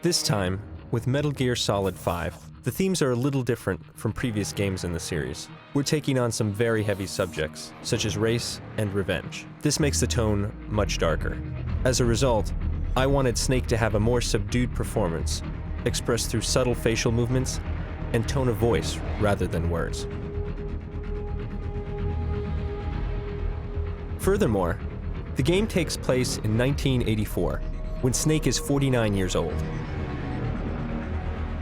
This time, with Metal Gear Solid 5, the themes are a little different from previous games in the series. We're taking on some very heavy subjects, such as race and revenge. This makes the tone much darker. As a result, I wanted Snake to have a more subdued performance, expressed through subtle facial movements and tone of voice rather than words. Furthermore, the game takes place in 1984, when Snake is 49 years old.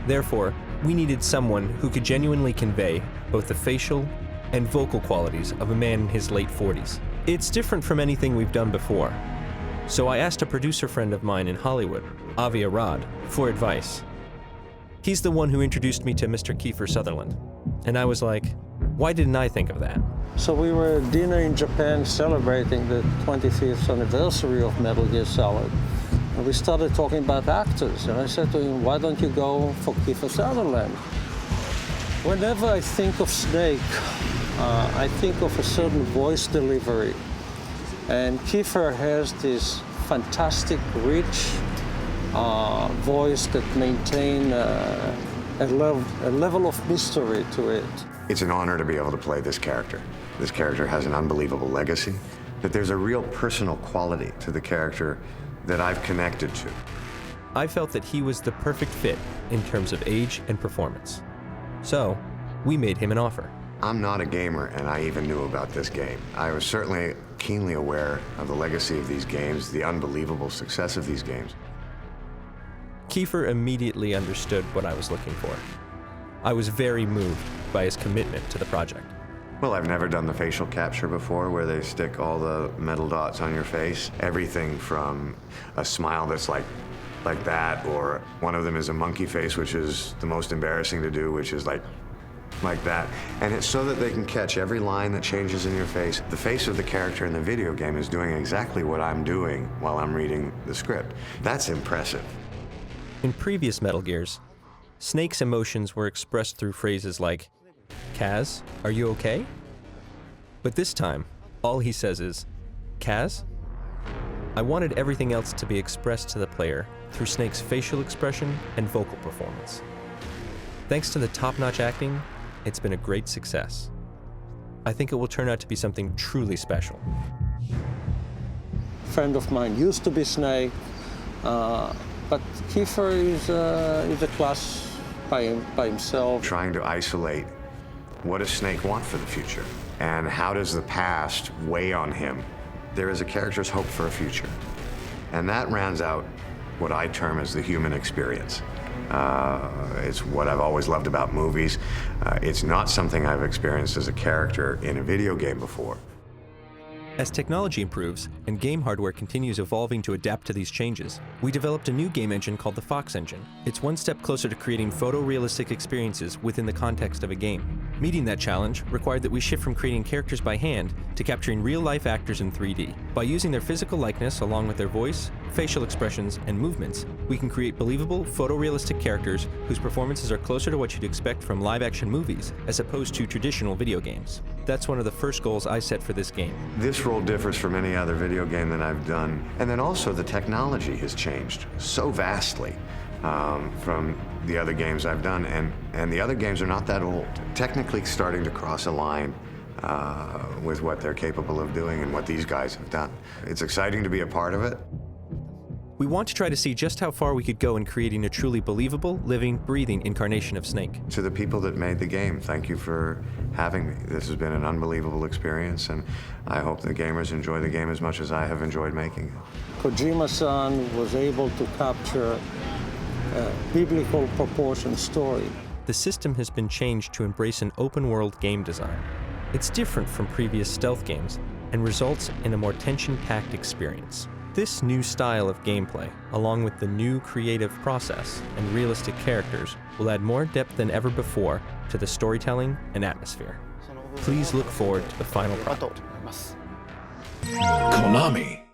Therefore, we needed someone who could genuinely convey both the facial and vocal qualities of a man in his late 40s. It's different from anything we've done before, so I asked a producer friend of mine in Hollywood, Avi Arad, for advice. He's the one who introduced me to Mr. Kiefer Sutherland, and I was like, why didn't I think of that? So we were at dinner in Japan celebrating the 25th anniversary of Metal Gear Solid. And we started talking about actors, and I said to him, why don't you go for Kiefer Sutherland? Whenever I think of Snake, I think of a certain voice delivery. And Kiefer has this fantastic, rich voice that maintains a level of mystery to it. It's an honor to be able to play this character. This character has an unbelievable legacy, but there's a real personal quality to the character that I've connected to. I felt that he was the perfect fit in terms of age and performance. So, we made him an offer. I'm not a gamer, and I even knew about this game. I was certainly keenly aware of the legacy of these games, the unbelievable success of these games. Kiefer immediately understood what I was looking for. I was very moved by his commitment to the project. Well, I've never done the facial capture before, where they stick all the metal dots on your face. Everything from a smile that's like that, or one of them is a monkey face, which is the most embarrassing to do, which is like that. And it's so that they can catch every line that changes in your face. The face of the character in the video game is doing exactly what I'm doing while I'm reading the script. That's impressive. In previous Metal Gears, Snake's emotions were expressed through phrases like, Kaz, are you okay? But this time, all he says is, Kaz? I wanted everything else to be expressed to the player through Snake's facial expression and vocal performance. Thanks to the top-notch acting, it's been a great success. I think it will turn out to be something truly special. A friend of mine used to be Snake, but Kiefer is a class by himself. Trying to isolate what does Snake want for the future, and how does the past weigh on him? There is a character's hope for a future, and that rounds out what I term as the human experience. It's what I've always loved about movies. It's not something I've experienced as a character in a video game before. As technology improves and game hardware continues evolving to adapt to these changes, we developed a new game engine called the Fox Engine. It's one step closer to creating photorealistic experiences within the context of a game. Meeting that challenge required that we shift from creating characters by hand to capturing real-life actors in 3D. By using their physical likeness along with their voice, facial expressions, and movements, we can create believable, photorealistic characters whose performances are closer to what you'd expect from live-action movies as opposed to traditional video games. That's one of the first goals I set for this game. This role differs from any other video game that I've done. And then also the technology has changed so vastly from the other games I've done. And the other games are not that old. Technically starting to cross a line with what they're capable of doing and what these guys have done. It's exciting to be a part of it. We want to try to see just how far we could go in creating a truly believable, living, breathing incarnation of Snake. To the people that made the game, thank you for having me. This has been an unbelievable experience, and I hope the gamers enjoy the game as much as I have enjoyed making it. Kojima-san was able to capture a biblical proportion story. The system has been changed to embrace an open-world game design. It's different from previous stealth games and results in a more tension-packed experience. This new style of gameplay, along with the new creative process and realistic characters, will add more depth than ever before to the storytelling and atmosphere. Please look forward to the final product. Konami.